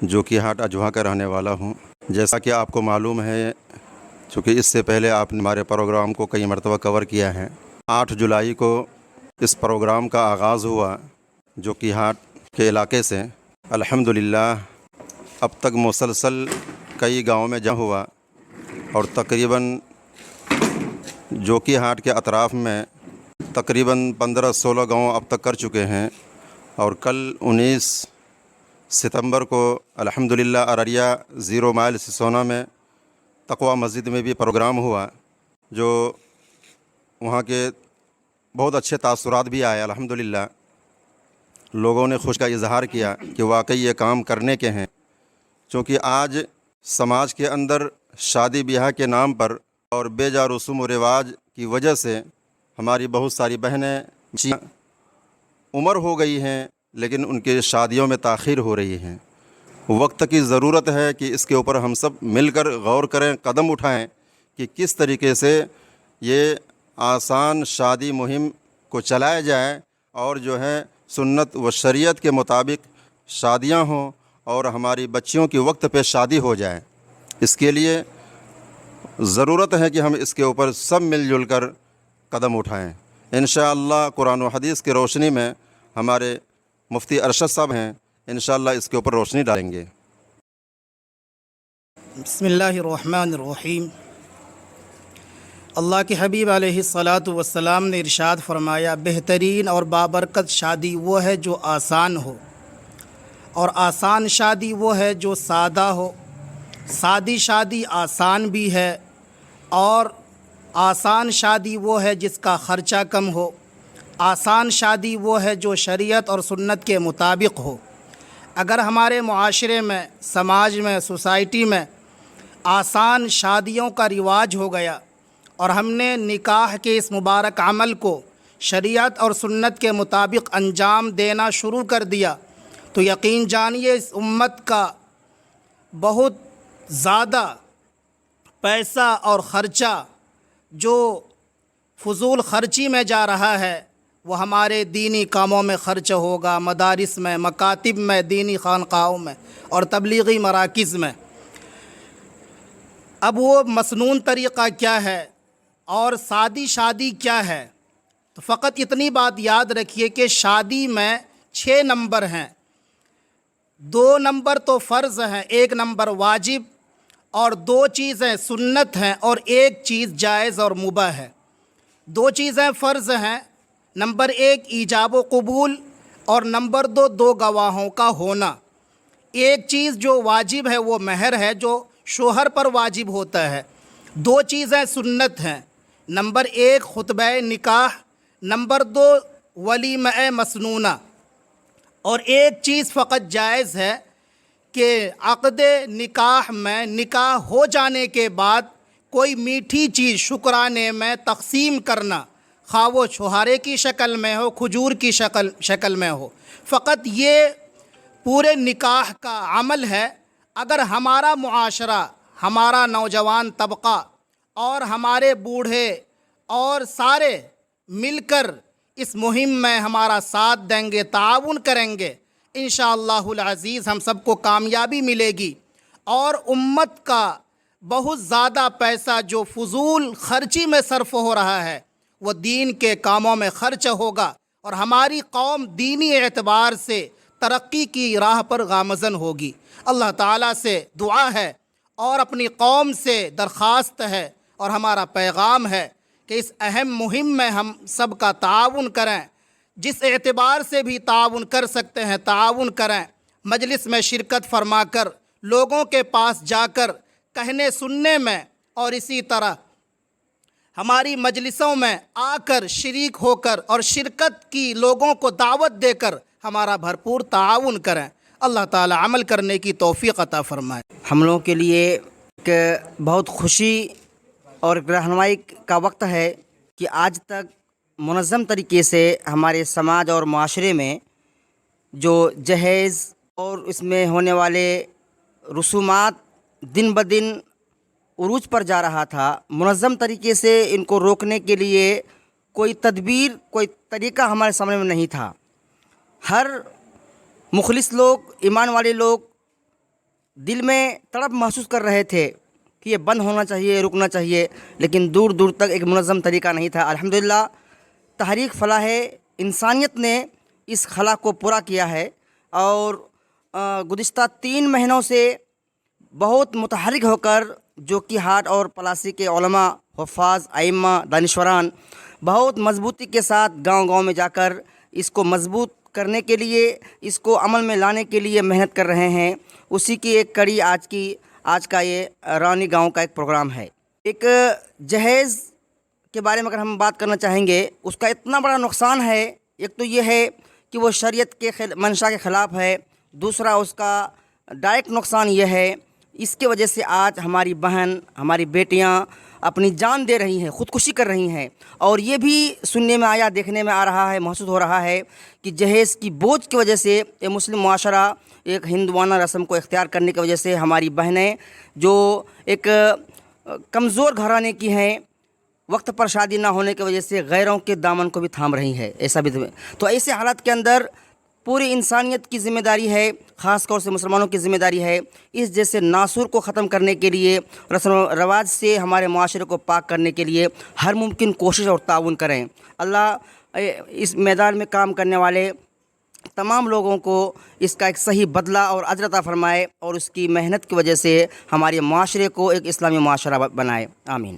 جو کہ ہاٹ اجوا کا رہنے والا ہوں۔ جیسا کہ آپ کو معلوم ہے، چونکہ اس سے پہلے آپ نے ہمارے پروگرام کو کئی مرتبہ کور کیا ہے، 8 جولائی کو اس پروگرام کا آغاز ہوا جو کہ ہاٹ کے علاقے سے الحمدللہ اب تک مسلسل کئی گاؤں میں جمع ہوا، اور تقریباً جو کہ ہاٹ کے اطراف میں تقریباً 15-16 گاؤں اب تک کر چکے ہیں، اور کل 19 ستمبر کو الحمدللہ ارریہ 0 مائل سسونا میں تقویٰ مسجد میں بھی پروگرام ہوا، جو وہاں کے بہت اچھے تاثرات بھی آئے۔ الحمدللہ لوگوں نے خوش کا اظہار کیا کہ واقعی یہ کام کرنے کے ہیں، چونکہ آج سماج کے اندر شادی بیاہ کے نام پر اور بے جا رسوم و رواج کی وجہ سے ہماری بہت ساری بہنیں عمر ہو گئی ہیں لیکن ان کے شادیوں میں تاخیر ہو رہی ہیں۔ وقت کی ضرورت ہے کہ اس کے اوپر ہم سب مل کر غور کریں، قدم اٹھائیں کہ کس طریقے سے یہ آسان شادی مہم کو چلایا جائے، اور جو ہے سنت و شریعت کے مطابق شادیاں ہوں اور ہماری بچیوں کی وقت پہ شادی ہو جائے۔ اس کے لیے ضرورت ہے کہ ہم اس کے اوپر سب مل جل کر قدم اٹھائیں۔ انشاءاللہ قرآن و حدیث کی روشنی میں ہمارے مفتی ارشد صاحب ہیں، انشاءاللہ اس کے اوپر روشنی ڈالیں گے۔ بسم اللہ الرحمن الرحیم۔ اللہ کے حبیب علیہ الصلاۃ والسلام نے ارشاد فرمایا، بہترین اور بابرکت شادی وہ ہے جو آسان ہو، اور آسان شادی وہ ہے جو سادہ ہو۔ سادی شادی آسان بھی ہے، اور آسان شادی وہ ہے جس کا خرچہ کم ہو۔ آسان شادی وہ ہے جو شریعت اور سنت کے مطابق ہو۔ اگر ہمارے معاشرے میں، سماج میں، سوسائٹی میں آسان شادیوں کا رواج ہو گیا اور ہم نے نکاح کے اس مبارک عمل کو شریعت اور سنت کے مطابق انجام دینا شروع کر دیا، تو یقین جانیے اس امت کا بہت زیادہ پیسہ اور خرچہ جو فضول خرچی میں جا رہا ہے وہ ہمارے دینی کاموں میں خرچ ہوگا، مدارس میں، مکاتب میں، دینی خانقاہوں میں اور تبلیغی مراکز میں۔ اب وہ مسنون طریقہ کیا ہے اور سادی شادی کیا ہے؟ تو فقط اتنی بات یاد رکھیے کہ شادی میں 6 نمبر ہیں، 2 نمبر تو فرض ہیں، 1 نمبر واجب، اور 2 چیزیں سنت ہیں، اور 1 چیز جائز اور مباح ہے۔ 2 چیزیں فرض ہیں، نمبر 1 ایجاب و قبول، اور نمبر 2 گواہوں کا ہونا۔ 1 چیز جو واجب ہے وہ مہر ہے، جو شوہر پر واجب ہوتا ہے۔ 2 چیزیں سنت ہیں، نمبر 1 خطبہ نکاح، نمبر 2 ولیمہ مسنونہ، اور 1 چیز فقط جائز ہے کہ عقد نکاح میں نکاح ہو جانے کے بعد کوئی میٹھی چیز شکرانے میں تقسیم کرنا، خواہ وہ چھہارے کی شکل میں ہو، کھجور کی شکل میں ہو۔ فقط یہ پورے نکاح کا عمل ہے۔ اگر ہمارا معاشرہ، ہمارا نوجوان طبقہ اور ہمارے بوڑھے اور سارے مل کر اس مہم میں ہمارا ساتھ دیں گے، تعاون کریں گے، انشاءاللہ العزیز ہم سب کو کامیابی ملے گی، اور امت کا بہت زیادہ پیسہ جو فضول خرچی میں صرف ہو رہا ہے وہ دین کے کاموں میں خرچ ہوگا، اور ہماری قوم دینی اعتبار سے ترقی کی راہ پر گامزن ہوگی۔ اللہ تعالیٰ سے دعا ہے اور اپنی قوم سے درخواست ہے اور ہمارا پیغام ہے کہ اس اہم مہم میں ہم سب کا تعاون کریں، جس اعتبار سے بھی تعاون کر سکتے ہیں تعاون کریں۔ مجلس میں شرکت فرما کر، لوگوں کے پاس جا کر کہنے سننے میں، اور اسی طرح ہماری مجلسوں میں آ کر شریک ہو کر اور شرکت کی لوگوں کو دعوت دے کر ہمارا بھرپور تعاون کریں۔ اللہ تعالی عمل کرنے کی توفیق عطا فرمائے۔ ہم لوگوں کے لیے ایک بہت خوشی اور رہنمائی کا وقت ہے کہ آج تک منظم طریقے سے ہمارے سماج اور معاشرے میں جو جہیز اور اس میں ہونے والے رسومات دن بدن عروج پر جا رہا تھا، منظم طریقے سے ان کو روکنے کے لیے کوئی تدبیر، کوئی طریقہ ہمارے سامنے میں نہیں تھا۔ ہر مخلص لوگ، ایمان والے لوگ دل میں تڑپ محسوس کر رہے تھے کہ یہ بند ہونا چاہیے، رکنا چاہیے، لیکن دور دور تک ایک منظم طریقہ نہیں تھا۔ الحمدللہ تحریک فلاح انسانیت نے اس خلا کو پورا کیا ہے، اور گزشتہ 3 مہینوں سے بہت متحرک ہو کر جو کہ ہاٹ اور پلاسی کے علماء، حفاظ، ائمہ، دانشوران بہت مضبوطی کے ساتھ گاؤں گاؤں میں جا کر اس کو مضبوط کرنے کے لیے، اس کو عمل میں لانے کے لیے محنت کر رہے ہیں۔ اسی کی ایک کڑی آج کا یہ رانی گاؤں کا ایک پروگرام ہے۔ ایک جہیز کے بارے میں اگر ہم بات کرنا چاہیں گے، اس کا اتنا بڑا نقصان ہے۔ ایک تو یہ ہے کہ وہ شریعت کے منشا کے خلاف ہے، دوسرا اس کا ڈائریکٹ نقصان یہ ہے، اس کی وجہ سے آج ہماری بہن، ہماری بیٹیاں اپنی جان دے رہی ہیں، خودکشی کر رہی ہیں، اور یہ بھی سننے میں آیا، دیکھنے میں آ رہا ہے، محسوس ہو رہا ہے کہ جہیز کی بوجھ کی وجہ سے یہ مسلم معاشرہ ایک ہندوانہ رسم کو اختیار کرنے کی وجہ سے ہماری بہنیں جو ایک کمزور گھرانے کی ہیں، وقت پر شادی نہ ہونے کی وجہ سے غیروں کے دامن کو بھی تھام رہی ہے۔ ایسا بھی تو ایسے حالات کے اندر پوری انسانیت کی ذمہ داری ہے، خاص طور سے مسلمانوں کی ذمہ داری ہے، اس جیسے ناسور کو ختم کرنے کے لیے، رسم و رواج سے ہمارے معاشرے کو پاک کرنے کے لیے ہر ممکن کوشش اور تعاون کریں۔ اللہ اس میدان میں کام کرنے والے تمام لوگوں کو اس کا ایک صحیح بدلہ اور اجر عطا فرمائے، اور اس کی محنت کی وجہ سے ہمارے معاشرے کو ایک اسلامی معاشرہ بنائے۔ آمین۔